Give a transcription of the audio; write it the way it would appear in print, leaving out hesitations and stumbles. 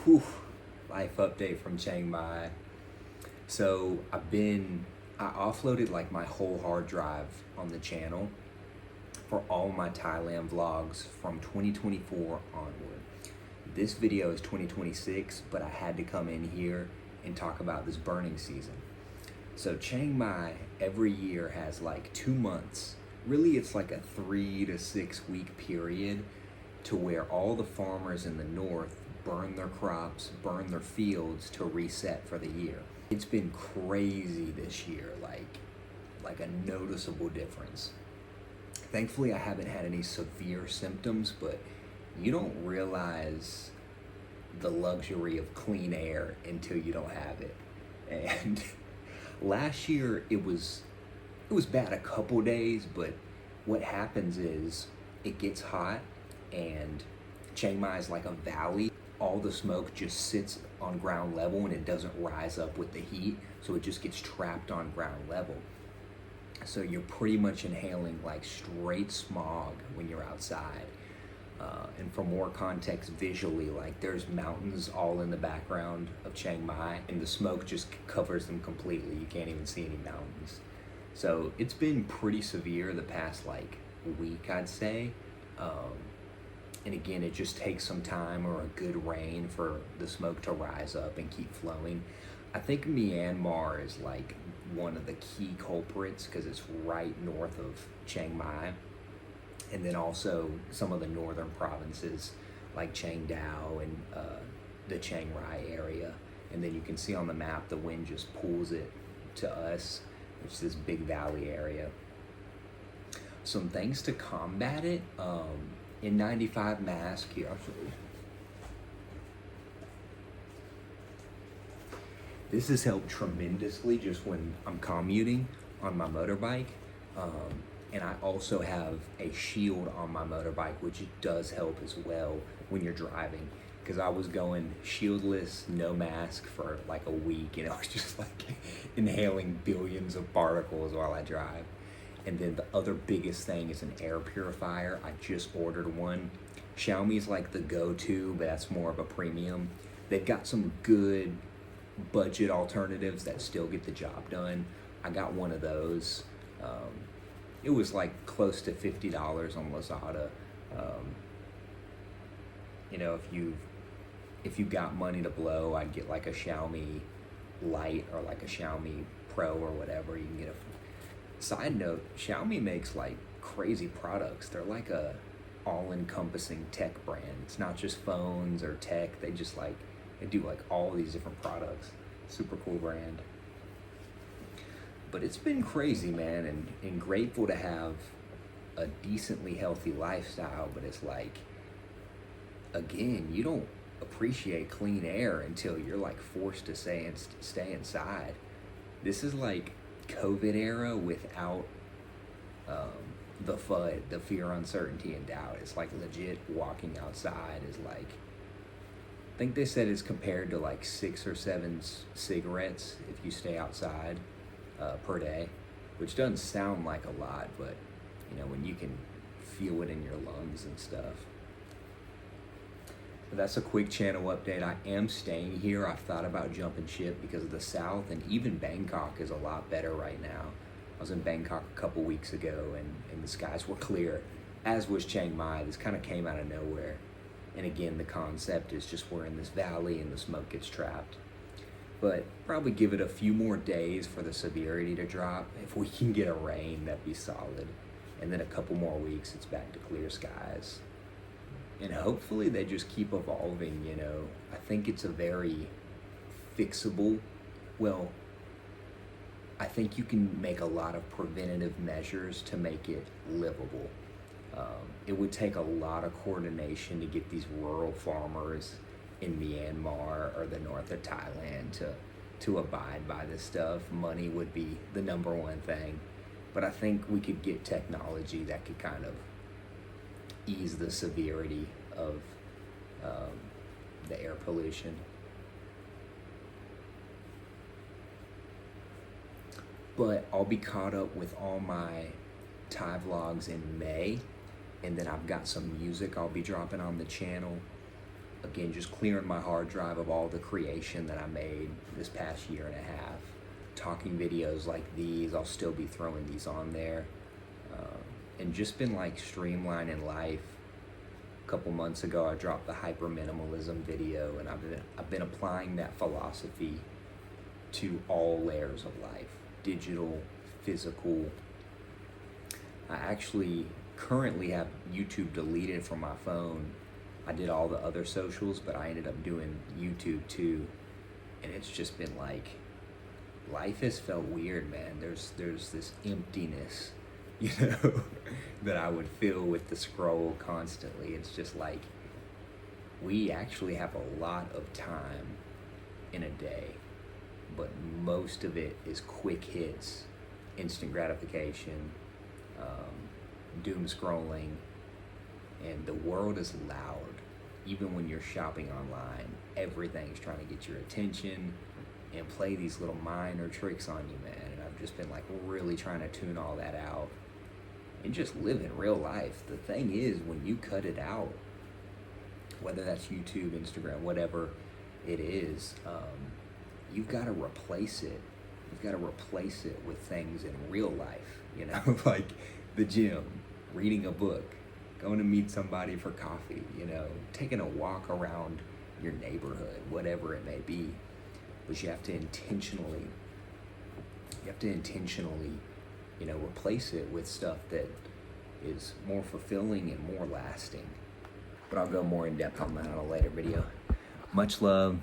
Whew, life update from Chiang Mai. So I offloaded like my whole hard drive on the channel for all my Thailand vlogs from 2024 onward. This video is 2026, but I had to come in here and talk about this burning season. So Chiang Mai every year has like 2 months. Really, it's like a 3 to 6 week period to where all the farmers in the north burn their crops, burn their fields to reset for the year. It's been crazy this year, like a noticeable difference. Thankfully, I haven't had any severe symptoms, but you don't realize the luxury of clean air until you don't have it. And last year it was bad a couple days, but what happens is it gets hot and Chiang Mai is like a valley. All the smoke just sits on ground level and it doesn't rise up with the heat, so it just gets trapped on ground level. So you're pretty much inhaling like straight smog when you're outside. And for more context visually, like there's mountains all in the background of Chiang Mai and the smoke just covers them completely. You can't even see any mountains. So it's been pretty severe the past like week, I'd say. And again, it just takes some time or a good rain for the smoke to rise up and keep flowing. I think Myanmar is like one of the key culprits because it's right north of Chiang Mai. And then also some of the northern provinces like Chiang Dao and the Chiang Rai area. And then you can see on the map the wind just pulls it to us, which is this big valley area. Some things to combat it. N95 mask here, I'll show you. This has helped tremendously just when I'm commuting on my motorbike. And I also have a shield on my motorbike, which does help as well when you're driving. Because I was going shieldless, no mask for like a week, and I was just like inhaling billions of particles while I drive. And then the other biggest thing is an air purifier. I just ordered one. Xiaomi's like the go-to, but that's more of a premium. They've got some good budget alternatives that still get the job done. I got one of those. It was like close to $50 on Lazada. You know, if you got money to blow, I'd get like a Xiaomi Lite or like a Xiaomi Pro or whatever. You can get a side note, Xiaomi makes like crazy products. They're like a all-encompassing tech brand. It's not just phones or tech. They do like all these different products. Super cool brand. But it's been crazy, man, and grateful to have a decently healthy lifestyle, but it's like, again, you don't appreciate clean air until you're like forced to stay inside. This is like COVID era without the FUD, the fear, uncertainty, and doubt. It's like legit walking outside is like, I think they said it's compared to like 6 or 7 cigarettes if you stay outside per day, which doesn't sound like a lot, but you know, when you can feel it in your lungs and stuff. But that's a quick channel update. I am staying here. I've thought about jumping ship because of the south, and even Bangkok is a lot better right now. I was in Bangkok a couple weeks ago and the skies were clear, as was Chiang Mai. This kind of came out of nowhere. And again, the concept is just we're in this valley and the smoke gets trapped. But probably give it a few more days for the severity to drop. If we can get a rain, that'd be solid. And then a couple more weeks, it's back to clear skies. And hopefully they just keep evolving, you know. I think it's a very fixable, well, I think you can make a lot of preventative measures to make it livable. It would take a lot of coordination to get these rural farmers in Myanmar or the north of Thailand to abide by this stuff. Money would be the number one thing. But I think we could get technology that could kind of ease the severity of the air pollution. But I'll be caught up with all my Thai vlogs in May, and then I've got some music I'll be dropping on the channel. again, just clearing my hard drive of all the creation that I made this past year and a half. Talking videos like these, I'll still be throwing these on there. And just been like streamlining life. A couple months ago, I dropped the hyper minimalism video, and I've been applying that philosophy to all layers of life, digital, physical. I actually currently have YouTube deleted from my phone. I did all the other socials, but I ended up doing YouTube too, and it's just been like, life has felt weird, man. There's this emptiness, you know, that I would feel with the scroll constantly. It's just like, we actually have a lot of time in a day, but most of it is quick hits, instant gratification, doom scrolling, and the world is loud. Even when you're shopping online, everything's trying to get your attention and play these little minor tricks on you, man. And I've just been like really trying to tune all that out and just live in real life. The thing is, when you cut it out, whether that's YouTube, Instagram, whatever it is, you've got to replace it. You've got to replace it with things in real life, you know, like the gym, reading a book, going to meet somebody for coffee, you know, taking a walk around your neighborhood, whatever it may be. But you have to intentionally, you know, replace it with stuff that is more fulfilling and more lasting. But I'll go more in depth on that in a later video. Much love.